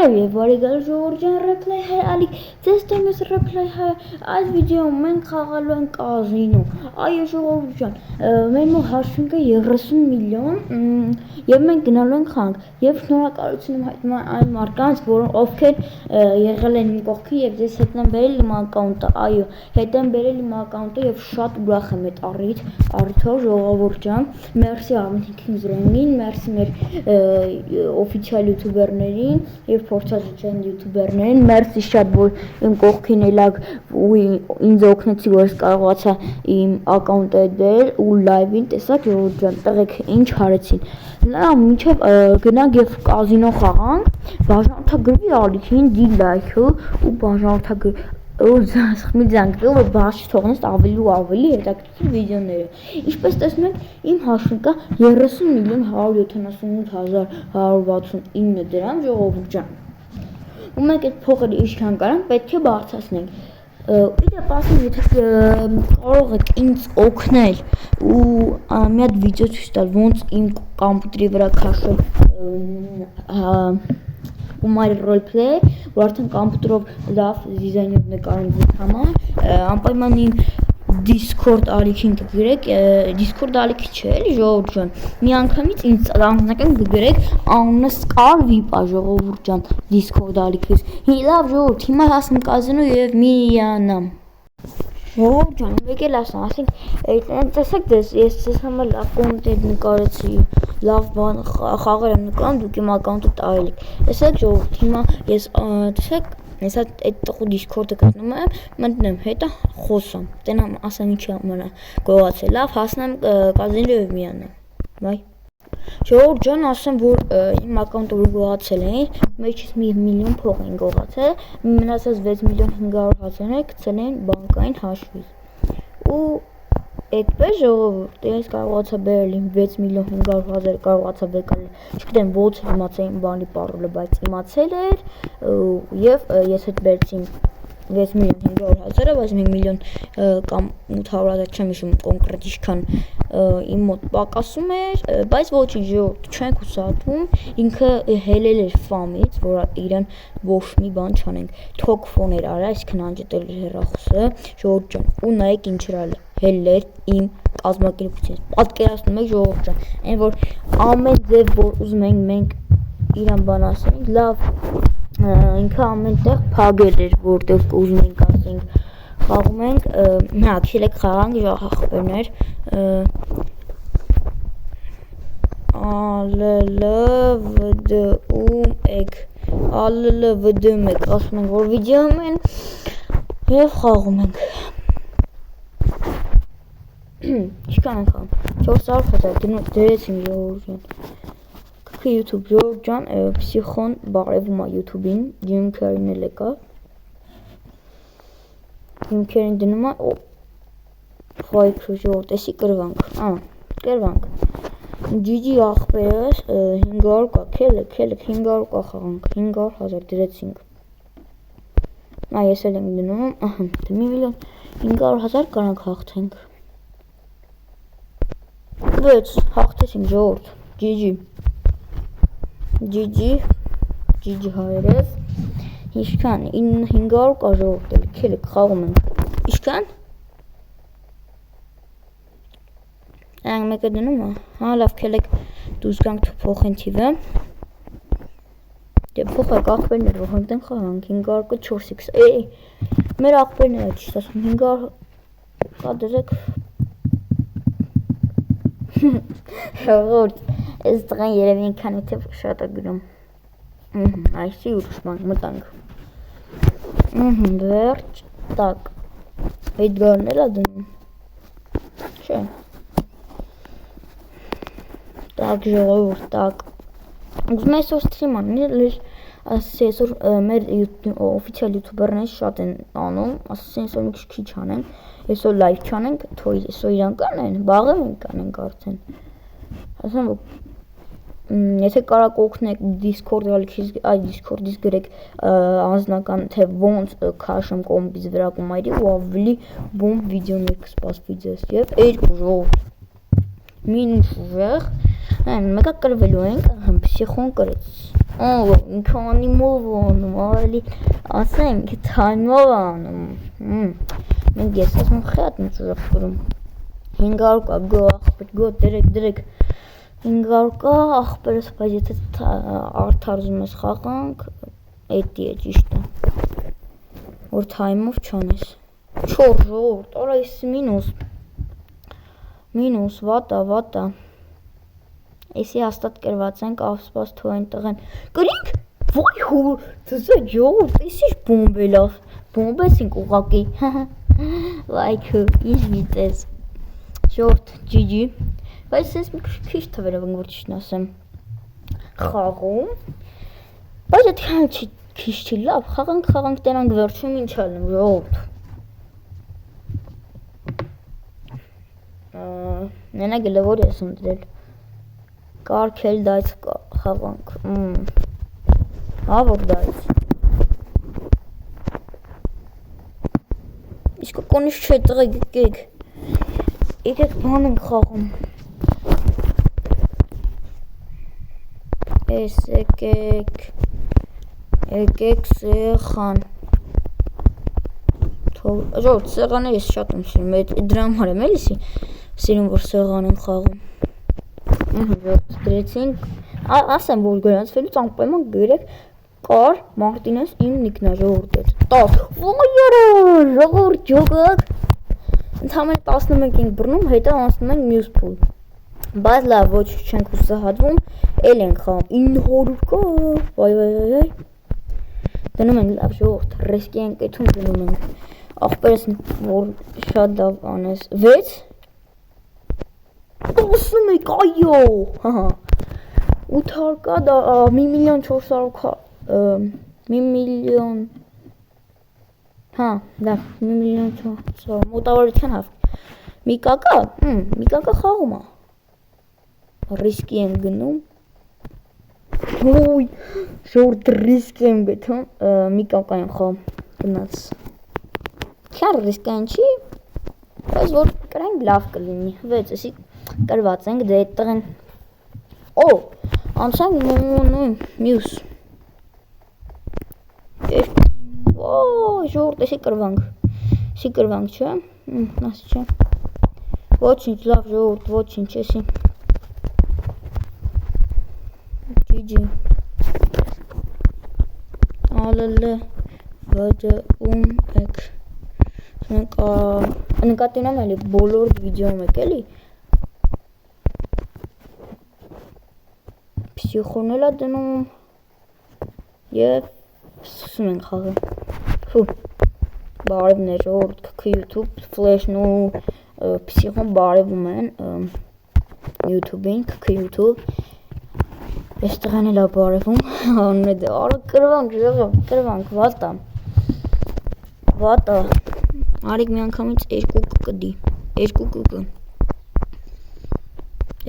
Բարև բարեկալ ժողովրդյան ռեփլay հայ ալիք ձեզ տեմս ռեփլay հայ այս վիդեոում մենք խաղալու ենք կազինո այո ժողովրդյան մեր մոտ հաշվինքը 30 միլիոն եւ մենք գնալու ենք խաղանք եւ շնորհակալություն եմ հայտնում այն մարդկանց ովքեր եղել են իմ կողքին եւ ձեզ հետ են բերել իմ ակաունտը այո հետ են բերել իմ ակաունտը եւ շատ ուրախ եմ այդ առիթով ժողովրդյան մերսի Ամենքին զրոյին մերսի մեր օֆիցիալ յութուբերներին եւ փորձաժողովրդյան յութուբերներին մերսի շատ որ իմ կողքին ելակ ու ինձ օգնեցի որ ես կարողացա իմ ակաունտը դել ու լայվին տեսակ ժողովրդյան տղեկ ինչ հարեցին լավ մինչեւ գնանք եւ կազինո խաղանք բաժանորդագրվի ալիքին դի լայքը ու բաժանորդագրվի մի ձանգ որ բաց թողնես ավելի ու ավելի հետաքրքիր վիդեոները ինչպես տեսնում եք իմ հաշվինքը 30 միլիոն 178,169 դրամ ժողովուրդ ու մենք այդ փողերը ինչքան կարանք պետք է բարձրացնենք իդեպ ասեմ եթե կարող եք ինձ օգնել ու մի հատ վիդեո ցույց տալ ոնց իմ կոմպյուտերի վրա քաշել ու մեր ռոլփլեյ որ արդեն կոմպյուտերով լավ դիզայներ նկարում ձեզ համար անպայման իմ Discord ալիքին կգրեք Discord ալիքի չէ էլի ժողովուրդ ջան մի անգամից ինձ անձնական կգրեք անունս կար վիպա ժողովուրդ ջան Discord ալիքից լավ ժողովուրդ հիմա հասնենք կազինո եւ միանամ ժողովուրդ ջան եկել ասենք տեսեք ես ձեզ համար լավ կոնտենտ նկարեցի լավ բան խաղեր եմ նկարում դուք իմ ակաունտը տարել եք տեսեք ժողովուրդ հիմա ես տեսեք ես այդ տխուր Discord-ը գտնում եմ մտնեմ հետո խոսամ տենամ ասեմ ինչի համար գողացել լավ հասնեմ կազինո եւ միանամ բայ ժողովուրդ ջան ասեմ որ իմ ակաունտը որ գողացել էի մեջից 1 միլիոն փող են գողացել մնացած 6 միլիոն 500,000-ը գցել են բանկային հաշվից ու այդպես ժողովուրդ ես կարողացա բերել իմ 6 միլիոն 500,000 կարողացա բեկալ չգիտեմ ոնց իմացա իմ բանի պարոլը բայց իմացել էր եւ ես հետ բերեցի 6 միլիոն 500,000 բայց 1 միլիոն կամ 800,000 չեմ հիշում կոնկրետ ինչքան իմ մոտ պակասում էր բայց ոչինչ ժողովուրդ չենք հուսահատվում ինքը հելել էր ֆամից որ իրեն ոչ մի բան չանենք թոք ֆոն էր արա այսքան անջատել էր հեռախոսը ժողովուրդ ջան ու նայեք ինչ էր հելեր իմ կազմակերպությունից պատկերացնում եք ժողովուրդ ջան այն որ ամեն ձև որ ուզում ենք մենք իրան բան ասենք լավ ինքը ամենտեղ փագել էր որտեղ ուզում ենք ասենք խաղում ենք հա քիլեք խաղանք ժողովուրդներ ալլվդում եք ալլվդում եք ասում ենք որ վիդեոում են եւ խաղում ենք Ինչքան ենք խաղում 400,000 դրեցին ժողովուրդ ջան Կքի YouTube ժողովուրդ ջան Փսիխոն բարևում է YouTube-ին Jim Carrey-ն էլ եկավ Jim Carrey-ն դնում է ֆայքը ժողովուրդ էսի կրվանք Gigi ախպերս 500 կա քելեք 500 կա խաղանք 500,000 դրեցինք Այ ես էլ եմ դնում 1 միլիոն 500,000 կարանք հաղթենք Վեց հաղթեցինք ժողովուրդ Gigi հայրև Ինչքան 500 կա ժողովուրդ էլ քելեք խաղում ենք Ինչքան Այն մեկը դնում է հա լավ քելեք դուս գանք փոխեն թիվը Դե փոխեք ախպերներ որ հանգտեն խաղանք 500 կա 4x մեր ախպերները ճիշտ ասում 500 կա դրեք Ժողովուրդ ես տղան երևի ինքան եթե շատ է գրում այսի ուրիշ բան մտանք վերջ տակ այդ գարն էլ է դնում չէ տակ ժողովուրդ տակ ուզում ես որ սթրիմ անել ասես այսօր մեր օֆիցիալ յութուբերները շատ են անում ասես այսօր մի քիչ անեն այսօր լայվ չանենք թող այսօր իրան կանեն բաղը մենք կանենք արդեն ասեմ որ եթե կարաք օգնեք Discord ալիքից այ Discord-ից գրեք անձնական թե ոնց քաշեմ կոմպից վրա կոմայրի ու ավելի բոմ վիդեոներ կսպասվի ձեզ եւ երկու ժողովուրդ մինուս ուժեղ մեկը կրվելու ենք Փսիխոն կրեց Քանիմով անում, ավելի ասենք թայմով անում։ Մենք ես ասում խետ մուծ ուժախ կրում։ 500 կա, գո աղբեր, գո դրեք 500 կա, աղբերս, բայց եթե արդարզում ես խաղանք, էտի է ճիշտ է, որ թայմով չանես։ Չոր ժողորդ, արա ես մինուս, վատա, Էսի հաստատ կրված ենք, ավսպաս թու են տղեն, կրինք, վայ հոր, թզա ժողորդ, էսի բոմբ է լավ, բոմբես ենք ուղակի, լայքը, ինչ վիտես, ժողորդ, GG, բայց ես մի քիչ թվերով ընգոր ճիշտն ասեմ, խաղում, բայց այդ քիչ չի լավ, խաղանք տենանք վերջում ինչ ալնեմ, ժողորդ, նենա գլը որ ես ընդրել, Կարգել դայց խաղանք, որ դայց, իսկ կոնիշ չէ տղեկ եկեք բան ենք խաղում, ես եկեք սեղան, ժողորդ սեղանը ես շատ եմ սիրում, դրա համար եմ էլիսի սիրում որ սեղան ենք խաղում, դրեցինք, ասեմ որ գրանցվելուց անպայման գրեք կար Մարտինես իմ նիկնա ժողորդ էտ, 10, ժողորդ ջոգակ, ընդհամենը 11 ենք բռնում, հետո անցնում ենք մյուս փուլ, բայց լավ ոչ չենք հուսահատվում, էլ ենք խաղում, 900 կա, վայ, դնում ենք լավ ժողորդ, ռեսկի ենք էթում դնում ենք, աղբերս որ շատ լավ անես, 6, 11 այո, 800 կա դա 1,400,000 հա, դա 1,400,000 մոտավորության հավ Միկա կա խաղում է ռիսկի եմ գնում ոյ ժորդ ռիսկի եմ գտում Միկա կա եմ խաղում գնաց չար ռիսկային չի բայց որ կրենք լավ կլինի 6 էսի կրված ենք դե այդտեղ են անցանք մյուս ժորդ էսի կրվանք չէ ասի չէ ոչինչ լավ ժողորդ ոչինչ էսի GG ալլը վդում եք նկատի ունեմ էլի բոլոր վիդեոում եք էլի Փսիխոն էլ է դնում և սկսում ենք խաղը բարևներ ժողորդ քք YouTube Flash-ն ու Փսիխոն բարևում են YouTube-ին քք YouTube ես տղան էլ է բարևում անուն է դե արա կրվանք վատա Արիկ մի անգամից 2 կկդի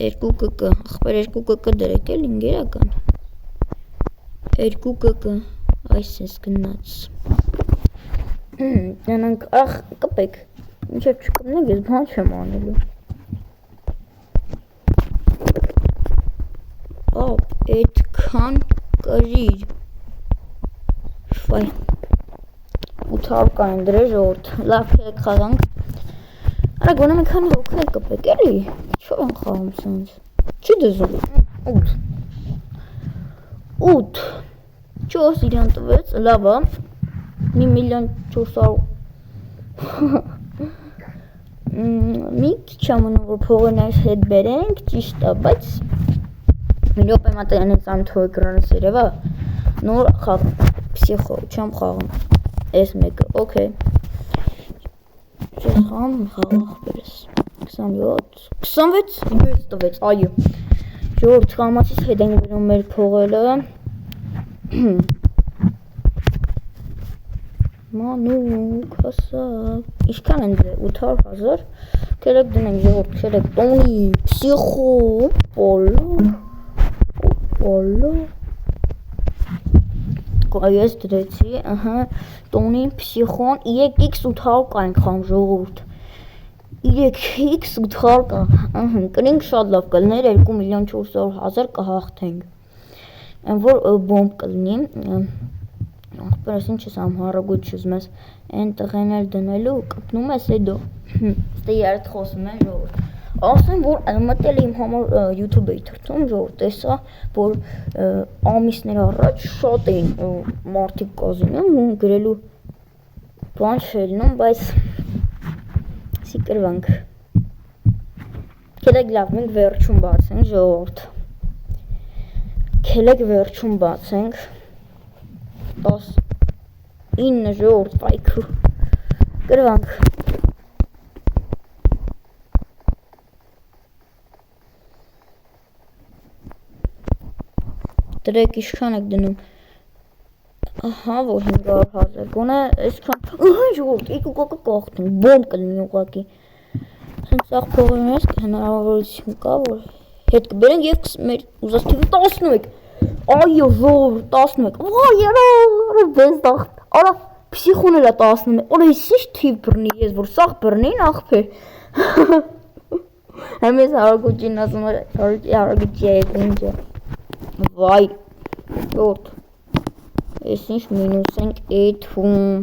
2 կկ ախպեր 2 կկ դրեք էլ ինգերական 2 կկ այս ես գնաց Նրանք ախ կպեք մինչև չկպնեք ես բան չեմ անելու այդքան կրիր շվայ 800 կային դրե ժողորդ լավ կերեք խաղանք արա գոնե մի քանի հոգներ կպեք էլի չով են խաղում սենց չի դզում 8 4 իրան տվեց լավ է 1,400,000 մի քիչ ամնում որ փողերն այս հետ բերենք ճիշտ է բայց մի րոպե մատյանից անթո էկրանս երևա նոր խաղ Փսիխո չեմ խաղում այս մեկը օքեյ Չես խաղում խաղ ախպերս 27 26 տվեց այո ժողորդ չկամացից հետ ենք բերում մեր փողերը մանուկ հասավ ինչքան են դե 800,000 կերեք դնենք ժողորդ կերեք տոնի Փսիխո պոլո Ես դրեցի, տոնի Փսիխոն 3x 800 կա ենք խաղում ժողորդ 3x 800 կա կրինք շատ լավ կլներ 2,400,000 կհաղթենք Այն որ բոմբ կլինի, ախպերս ինչ ես ամհարագույց չուզում ես, այն տղեն էլ դնելու, կպնում ես էդո, ստե երդ խոսում են ժողովուրդ, ասեմ որ մտել իմ համար YouTube էի թրթում ժողովուրդ, տեսա, որ ամիսներ առաջ շատ էին մարդիկ կազինում ու գրելու բան չելնում, բայց սիկրվանք, կելեք լավ, մենք վերջում բացենք ժողովուրդ, կելեք վերջում բացենք, 19 ժողովուրդ պայքու, գրվանք, դրեք իշքան եք դնում, ահա որ 500,000 գոնե այսքան, ահա ժողովուրդ, եկու կոկը կողթենք, բոմբ կլինի ուղղակի, սենց սաղ փողի մեզ հնարավորություն կա, որ հետ կբերենք և մեր ուզած թիվը 11, այո ժողովուրդ 11, վայ արա վեզ դաղթ, արա պսիխուն էլա 11, արա ես ինչ թիվ բրնի ես, որ սաղ բրնին աղպեր, հեմ ես հարագուճին ասում, հարագուճի է ինչ է, վայ, որդը, ես ինչ մինուս ենք էդվում,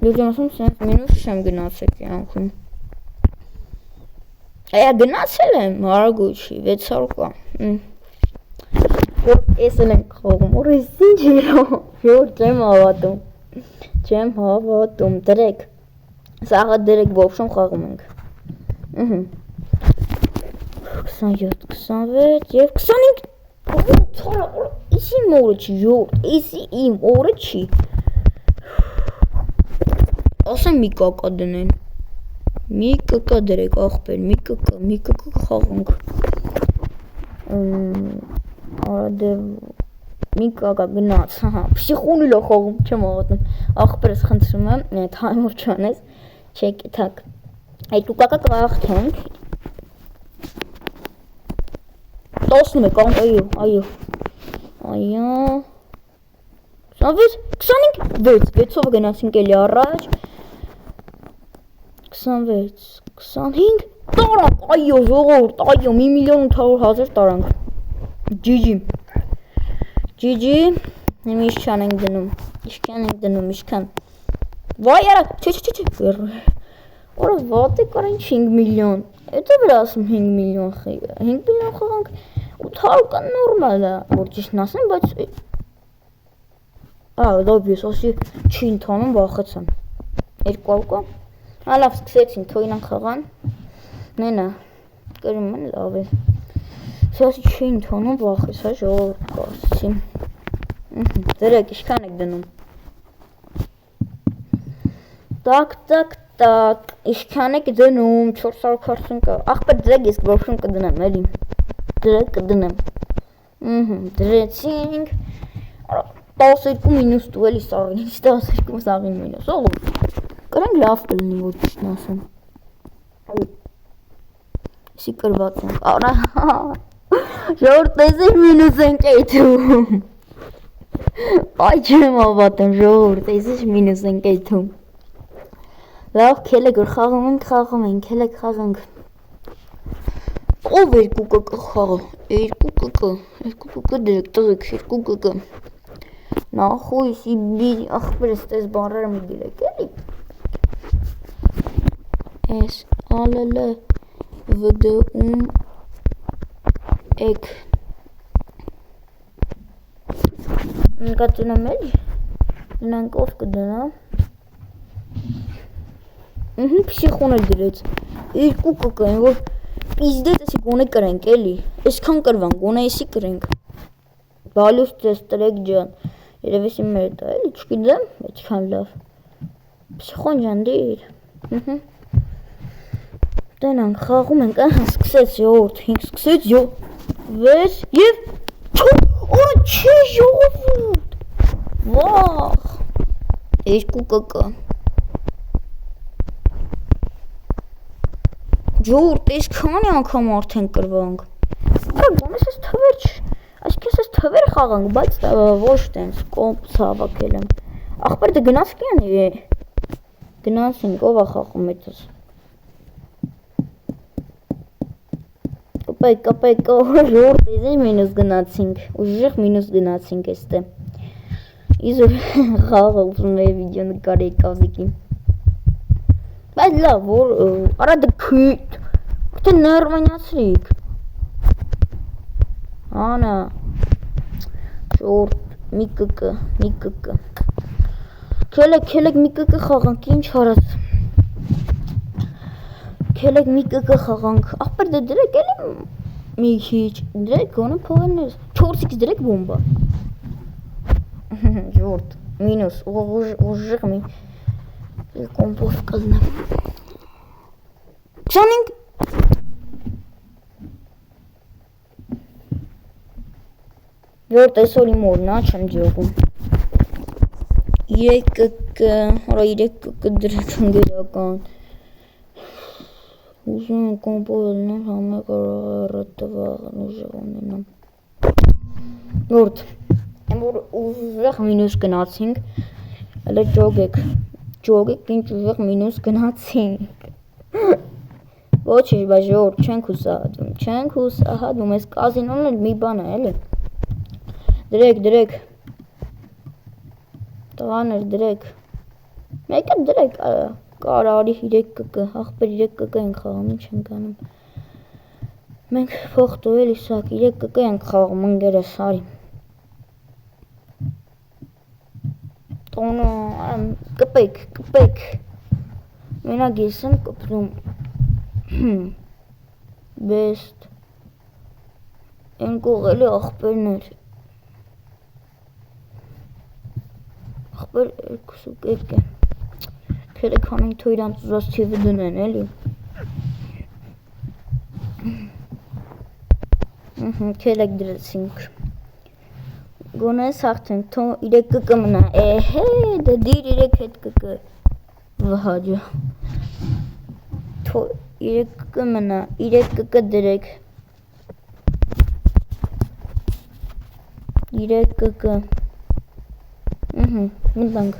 լուջեմ ասում, սենց մինուս չեմ գնացել կյանքում, այա գնացել եմ, հարագուճի, 600 կա, որ ես էլ ենք խողում, որ ես ինչ երով, որ չեմ հավատում, դրեք, սաղը դրեք բովշում խաղում ենք, 27, 26 և 25, իս իմ օրը չի ժորդ, իս իմ օրը չի, ասեմ մի կակա դնեն, մի կկա դրեք աղպեր, մի կկա խաղանք, մի կակա գնաց, պսիխուն իլա խաղում, չեմ աղատնում, աղպերս խնդրում եմ, թայմով չանես, չեք, թակ, այդ ու կակա կաղթենք, 11, այո, 26, 25, 6-ով գնացինք էլի առաջ, 26, 25, տարանք, այո, ժողովուրդ, այո, 1,800,000 տարանք, GG, նեմ իշքան ենք դնում, վայ արա, չէ, որը վատ է կար ինչ 5 միլիոն, էդ է վրա ասում 5 միլիոն խաղանք, 800 կան նորմալ է, որ ճիշտն ասեմ, բայց, լավ ես ասի չի ընթանում վախեցան, 200 կա, լավ սկսեցին, թոյնան խաղան, նենա, կրում են լավ է, ասի չի ընթանում վախեցա ժողովուրդ կասեցի, դրեք իշքան եք դնում, տակ, իշքան եք դնում, 440 կա, աղպեր դրեք ես բովշում կդնեմ, էլի, դրեք կդնեմ, դրեցինք, 12 մինուս դու էլի սաղին, 12 սաղին մինուս, ողով, կրենք լավ կլինի, որ ճիշտն ասեմ, սի կրված ենք, արա, ժողովուրդ տեսեք մինուս ենք էյթում, այ չեմ հավատում ժողովուրդ, տեսեք մինուս ենք էյթում, լավ կելեք որ խաղում ենք, կելեք խաղանք, ով 2 կկ խաղը, 2 կկ դրեք տղեք, 2 կկ, նախույս իբիր աղպերս տես բարերը մի գիրեք էլի, ես ալել վդում էք, նկա տնեմ էլի, դնանք ով կդնա, պսիխուն էլ դրեց, 2 կկ են, որ պիզդետ էսի գոնե կրենք էլի, այսքան կրվանք, գոնե էսի կրենք, բալյուս ձեզ տրեք ջան, երևեսի մեր դա էլի, չգիտեմ, այդքան լավ, պսիխոն ջան դիր, տենանք, խաղում ենք, սկսեց ժողորդ, 5 սկսեց, 6 և, օրը չի ժողովուրդ, վախ, 2 կկ, ժողորդ, ես քանի անգամ արդեն կրվանք, գոնես ես թվեր այսքես ես թվեր խաղանք, բայց ոչ տենց կոմպս հավաքել եմ, աղպեր դե գնացք յան է, գնացինք, ով է խաղում էտս, կպեկ, ժողովուրդ, էզի մինուս գնացինք, ուժեղ մինուս գնացինք էստե։ Իզուր խաղը ուզում է վիդեո նկարի կազիկին։ Բայց լավ, որ արա դե քույտ, արդեն ներվանյացրիք։ Անա, ժողովուրդ, մի կկը։ Քելեք մի կկը խաղանք, ինչ հարած։ Քելեք մի կկը խաղանք, աղբեր դե դրեք էլի մի քիչ, դրեք գոնը փողերներս, 4x դրեք բոմբա։ Ժողովուրդ, մինուս, ուժեղ մի կոմպոս կլնա։ 25 Ժողովուրդ, այսօր իմ օրն է, չեմ ջողում։ 3 կկը, հորա 3 կկը դրեք ընկերական։ Ուզում եմ կոմպոզներ համեկարող ռտվաղն ուժեղ ունենամ։ Ժողովուրդ, եմ որ ուժեղ մինուս գնացինք, հələ ջոգեք, ինչ ուժեղ մինուս գնացինք։ Ոչինչ, բայց ժողովուրդ, չենք հուսահատվում, այս կազինոն էլ մի բան է, էլի։ Դրեք, տղաներ դրեք, մեկը դրեք, կարարի 3 կկը, աղբեր 3 կկը ենք խաղում, ինչ ենք անում։ Մենք փող տովել իսակ, 3 կկը ենք խաղում, ընկերս, արի։ Տոնո, կպեք, մենակ ես եմ կպրում, բեստ, են կողելի աղբերներ, աղբեր 2 կեկ է, քերեք հանենք թո իրանց ուզած թիվը դնեն, էլի, քերեք դրեցինք, գոնես հաղթենք, թո 3 կկը մնա, էհե, դե դիր 3 հետ կկը, վհաջա, թո 3 կկը մնա, 3 կկը դրեք, 3 կկը, մտանք,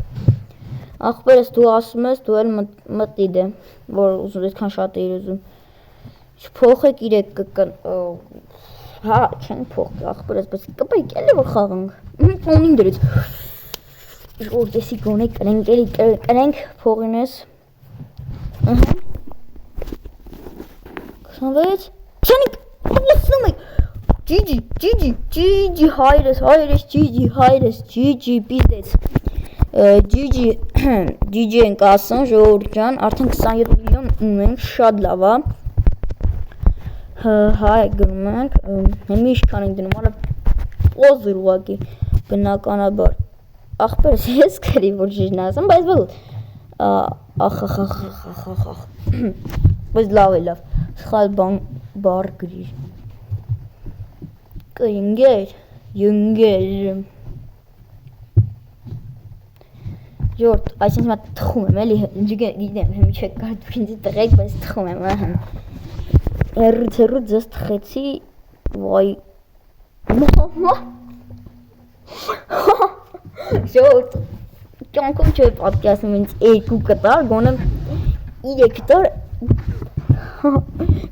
աղբերս դու ասում ես, դու էլ մտիդ է, որ ուզում այդքան շատ էիր ուզում, չփոխեք 3 կկն, հա, չենք փոխք աղբերս, բայց կպայք էլի որ խաղանք, տոնին դրեց, որ տեսի գոնե կրենք էլի, կրենք փողինես, 26, 25, լսում եք, GG, հայրես, պիզդեց, GG ենք ասում, ժողովուրդ ջան, արդեն 27 միլիոն ունենք, շատ լավ է, հայ գրում ենք, հիմի իշքան ենք դնում, արա պոզր ուղակի, բնականաբար, աղբերս ես կրի, որ ժիժն ասում, բայց բայց լավ է լավ, սխալ բար գրիր, յունգեր, ժորդ, այսինչ մատ թխում եմ, էլի, գիտեմ, հիմի չեք կար դուք ինձի տղեք, բայց թխում եմ, հերուց ձեզ թխեցի, վայ, ժորդ, կյանքում չէ պատկասում ինձ 2 կտար, գոնեմ 3 տար,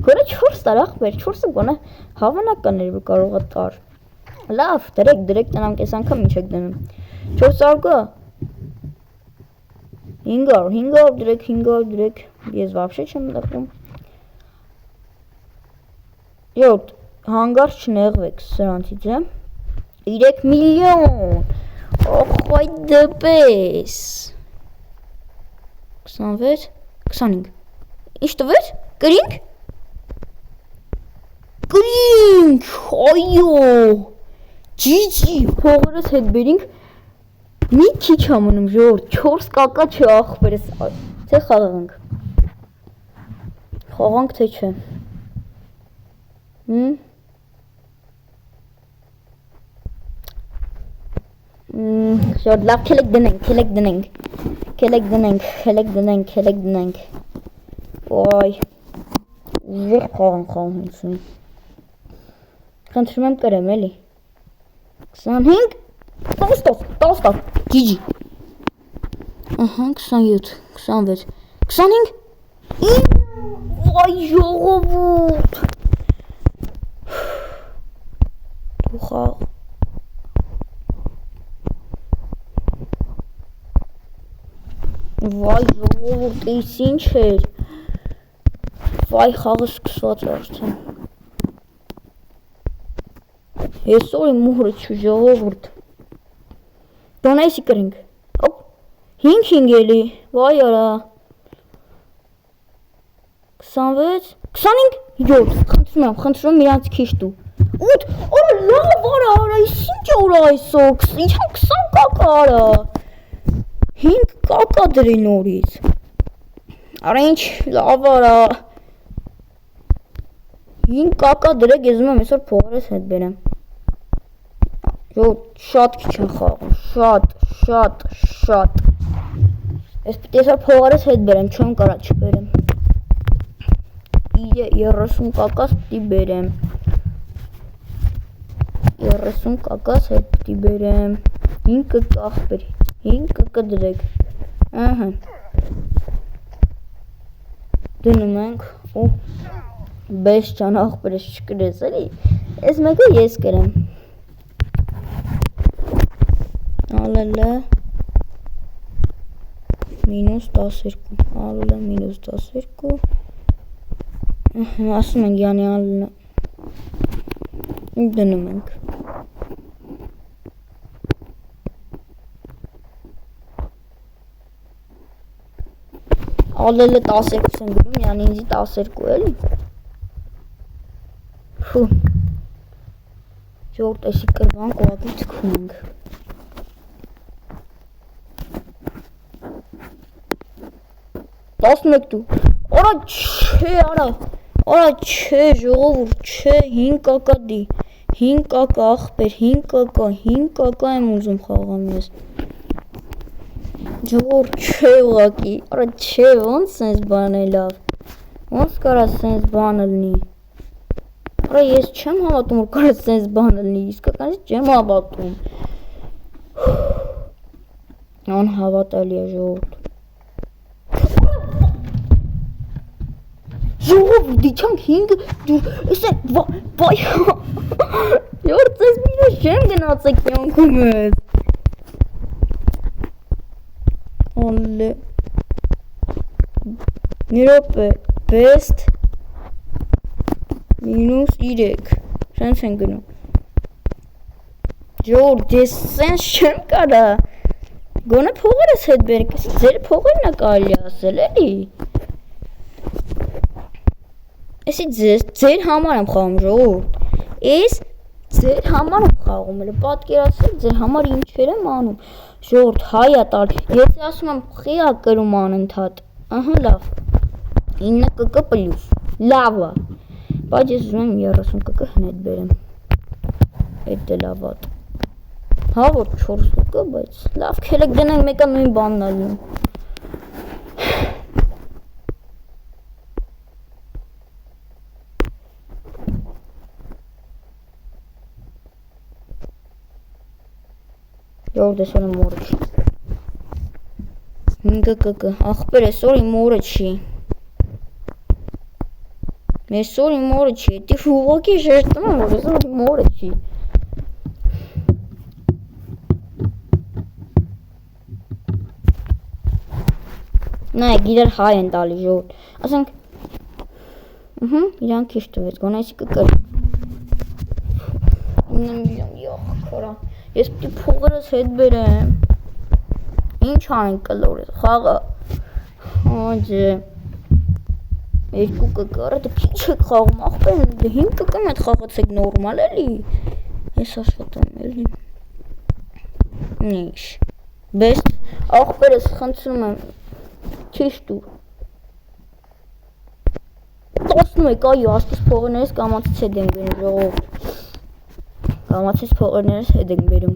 գոնե 4 տար աղբեր, 4-ը գոնե հավանական էր, որ կարող է տար, լավ, դրեք տնանք ես անգամ ինչ եք դնում, 400 կա, 500 դրեք, ես վաբշե չեմ դխում, ժորդ, հանգարց չնեղվեք սրանցից է, 3 միլիոն, օխայ դպես, 26, 25, ինչ տվեր, կրինք, այո, GG, փողերս հետ բերինք, մի քիչ ամնում ժողովուրդ, 4 կակա չէ աղբերս, թե խաղանք, թե չէ, ժողովուրդ, լավ քելեք դնենք, ոյ, ուժեղ խաղանք հունցում, խնդրում եմ կրեմ էլի, 25, 10, GG, 27, 26, 25, այ ժողովուրդ, Վայ ժողովուրդ, էս ինչ էր։ Վայ խաղը սկսված արդեն։ Այսօր իմ մուրը չի ժողովուրդ։ Դոնայսի կրենք։ Հոպ 5 էլի։ Վայ արա։ 26 25 խնդրում իրանց քիչ դու 8 օր լավ արա այս ինչ օր այսօր ինչա 20 կակա արա 5 կակա դրի նորից արա ինչ լավ արա 5 կակա դրեք ես ուզում եմ այսօր փողերս հետ բերեմ Yo շատ քիչ են խաղում շատ Ես պիտի այսօր փողերս հետ բերեմ չեմ կարա չբերեմ 30 կակաս պիտի բերեմ 30 կակաս հետ պիտի բերեմ 5 կկա ախպեր 5 կկա դրեք ահա դնում ենք ու բես ճան ախպերս չկրես էլի ես մեկը ես կրեմ ալելը մինուս 12 ալելը մինուս 12 ասում ենք յանի ալելը դնում ենք ալելը 12 են գրում յանի ինձի 12 էլի Ֆու Ժորդ էսի կրվանք ուղակի թքում ենք Տասնեք դու, արա չէ ժողովուրդ չէ 5 կակա դի 5 կակա ախպեր 5 կակա եմ ուզում խաղամ ես Ժողովուրդ չէ ուղակի, արա չէ ոնց սենց բան է լավ Ոնց կարա սենց բանը լինի Արա ես չեմ հավատում որ կարա սենց բանը լինի, իսկականից չեմ հավատում Անհավատալի է ժողովուրդ Ժողովուրդ դիչանք 5 դուր ես են վայ Յորդ ես մինուս չեմ գնացեք կյանքում ես Ալե Նիրոպ է բեստ մինուս 3 Սենց են գնում Ժողովուրդ ես սենց չեմ կարա Գոնե փողերս հետ բերեք ձեր փողերն է կարելի ասել էլի Էսի ձեր համար եմ խաղում ժողովուրդ Ես ձեր համար եմ խաղում Էլ պատկերացրեք ձեր համար ինչեր եմ անում Ժողովուրդ հայա տալ Եթե ասում եմ խիա կրում անընդհատ Ահա լավ 9 կկ պլյուս Լավ է Բայց ես ուզում եմ 30 կկ հնետ բերեմ Էդ է լավատ Հա որ 4 կկ բայց լավ քելեք դնենք մեկը նույն բանն է լինում Ժողովուրդ այսօր իմ օրը չի 5 կկ ախպեր այսօր իմ օրը չի Այսօր իմ օրը չի Էդի ուղղակի շեշտում եմ որ այսօր իմ օրը չի Նայեք իրար հայ են տալի ժողովուրդ Ասենք իրան քիչ տվեց գոնայսի կկր 9 միլիոն յախքարա Ես պիտի փողերս հետ բերեմ Ինչ անենք կլորես խաղը Հաջե 2 կկ առը դե քիչ եք խաղում ախպեր դե 5 կկ հետ խաղացեք նորմալ էլի Ես աշխատում էլի Ինչ Բեստ ախպերս խնդրում եմ Քիչ դուր 11 այո ասես փողերներս կամացից հետ ենք բերում ժողովուրդ Կամացից փողերներս հետ ենք բերում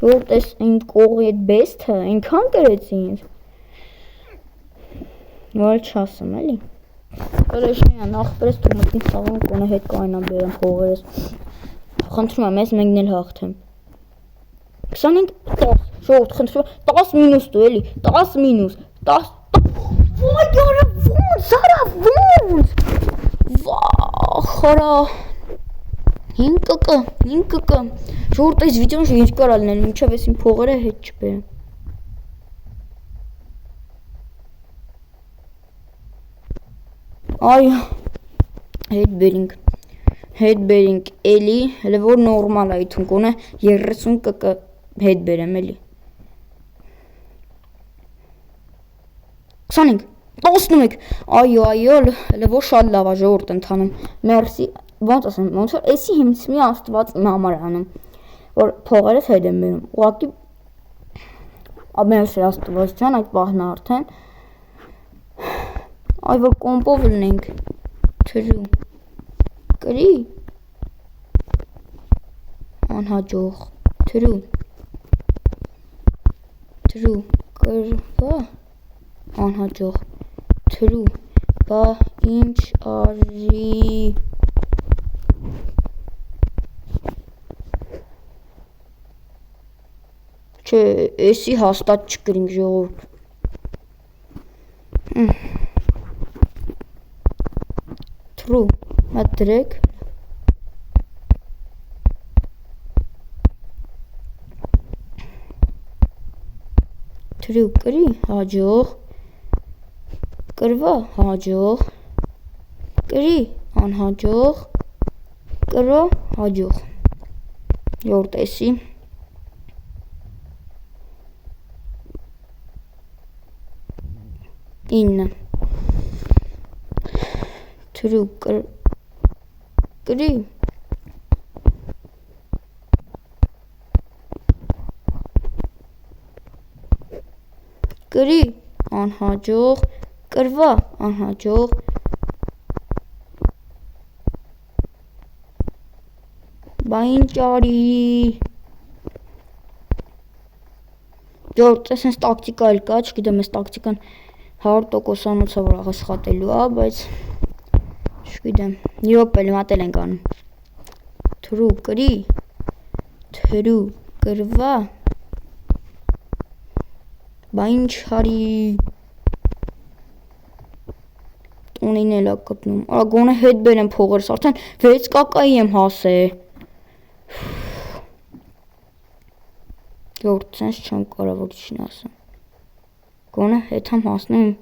Որ տես այն կողի այդ բեսթը այնքան կրեց ինձ Որ չասեմ էլի Հրեշնյան ախպերս դու մտնի խաղում կոնը հետ կայնա բերեմ փողերս Խնդրում եմ ես մեկն էլ հաղթեմ 25 10 Ժողովուրդ խնդրում 10 մինուս դու էլի 10 մինուս 10 Ոյ արա ոնց արա ոնց Վախ խորա 5 կկ Ժողովուրդ այս վիդեոն ինչ կարա լինել մինչև այս իմ փողերը հետ չբերեմ Այո հետ բերինք էլի հələ որ նորմալ է իթուն կոնե 30 կկ հետ բերեմ էլի 25 11 այո հələ որ շատ լավ է ժողովուրդ ընթանում մերսի ոնց ասեմ ոնց որ էսի հիմից մի աստված իմ համար անում որ փողերս հետ եմ բերում ուղղակի մերսի աստված ջան այդ պահն արդեն այ որ կոմպով լինենք թրու կրի անհաջող թրու կրվա անհաջող թրու բա ինչ արի չէ էսի հաստատ չկրինք ժողովուրդ True, մատ դրեք True կրի հաջող կրվա հաջող կրի անհաջող կրվա հաջող Յորդ էսի ինը True կրի կրի անհաջող կրվա անհաջող բա ինչ արի Ջորդ այս տակտիկա էլ կա չգիտեմ այս տակտիկան 100%-անոց է որ աշխատելու է բայց Չգիտեմ, իրոք էլ մատել ենք անում Թրու կրի Թրու կրվա Բա ինչ հարի Տոնին էլ է կպնում Արա գոնե հետ բերեմ փողերս արդեն 6 կակայի եմ հասե Յորդ սենց չեմ կարա որ չին ասեմ Գոնե հետ եմ հասնում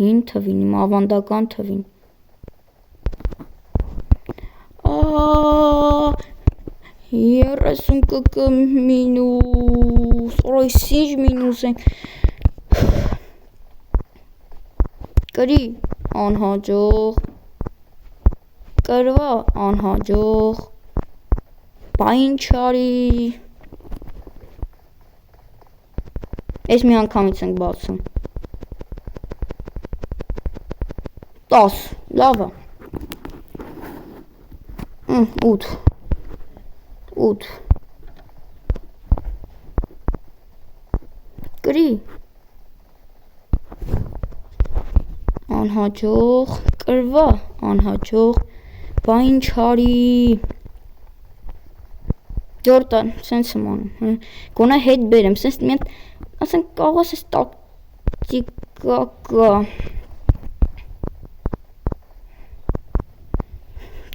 հին թվին, իմ ավանդական թվին 30 կկ մինուս Օրայ սինչ մինուս ենք Կրի անհաջող Կրվա անհաջող Բա ինչ արի Այս մի անգամից ենք բացում 10 լավ է 8 կրի անհաջող կրվա անհաջող բա ինչ արի Ջորդան սենց եմ անում գոնե հետ բերեմ սենց մի հատ ասենք կարող ես տակտիկա կա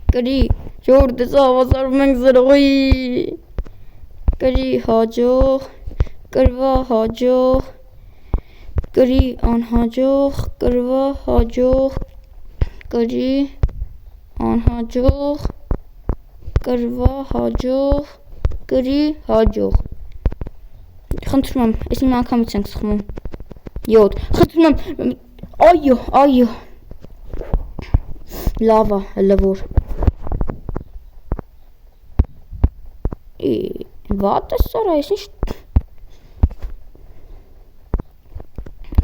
Կրի Ջորդ ես հավասարում ենք զրոյի Կրի հաջող Կրվա հաջող Կրի անհաջող Կրվա հաջող Կրի անհաջող Կրվա հաջող Կրի հաջող Խնդրում եմ, այս իմ անգամից ենք սխմում 7 Խնդրում եմ, այո Լավ է, հələ որ Վատ է սարա, ես ինչ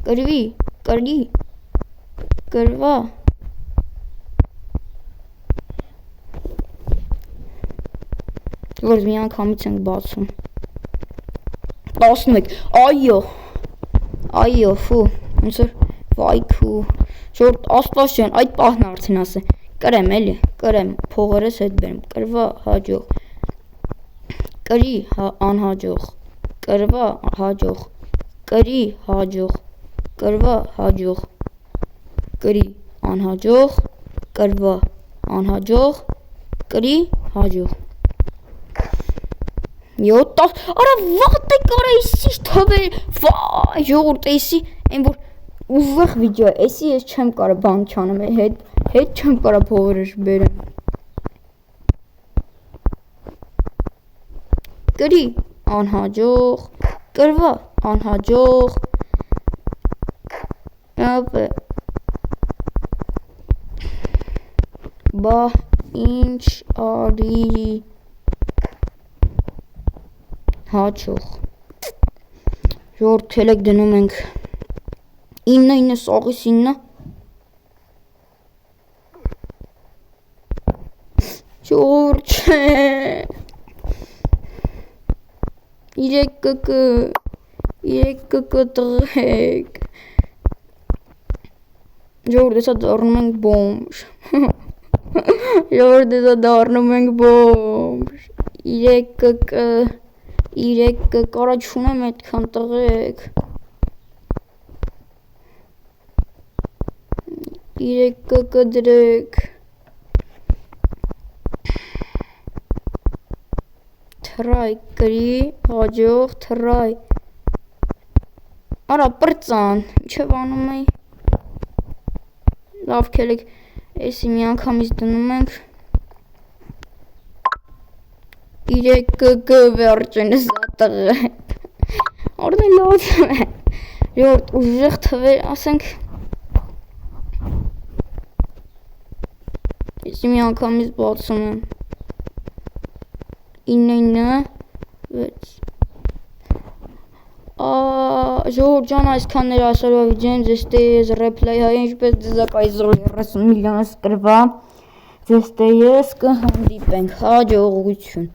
Կրվի, կրի Կրվա Որ մի անգամից ենք բացում 11 Այո, ֆու Ոնց որ վայքու Ժորդ աստված ջան, այդ պահն արդեն ասե Կրեմ էլի, կրեմ, փողերս հետ բերեմ Կրվա հաջող Կրի անհաջող Կրվա հաջող Կրի հաջող Կրվա հաջող Կրի անհաջող Կրվա անհաջող Կրի հաջող 7 արա վատ է կարա իսի թվեր վայ ժողովուրդ էսի այն որ ուժեղ վիդեո է էսի ես չեմ կարա բան չանեմ հետ չեմ կարա փողերը բերեմ կրի անհաջող կրվա անհաջող ապե բա ինչ արի հաջող ժողովուրդ թելեք դնում ենք 9 սաղիս 9 ժողովուրդ չէ 3 կկ տղեկ ժողովուրդ հեսա դառնում ենք բոմժ ժողովուրդ հեսա դառնում ենք բոմժ 3 կկ կարա չունեմ այդքան տղեկ 3 կկ դրեք թրայ կրի հաջող թրայ արա պրծան ինչ անում էի լավ քելեք էսի մի անգամից դնում ենք 3 կկ վերջին զատղը օրդե լոց ժողովուրդ ուժեղ թվեր ասենք էսի մի անգամից բացում եմ 9 ժողովուրդ ջան այսքաններ այսօրվա վիդեոն ձեզ տես ռեփլեյ հայ ինչպես դզակ այսօր 30 միլիոնս կրվա ձեզ տես կհանդիպենք հաջողություն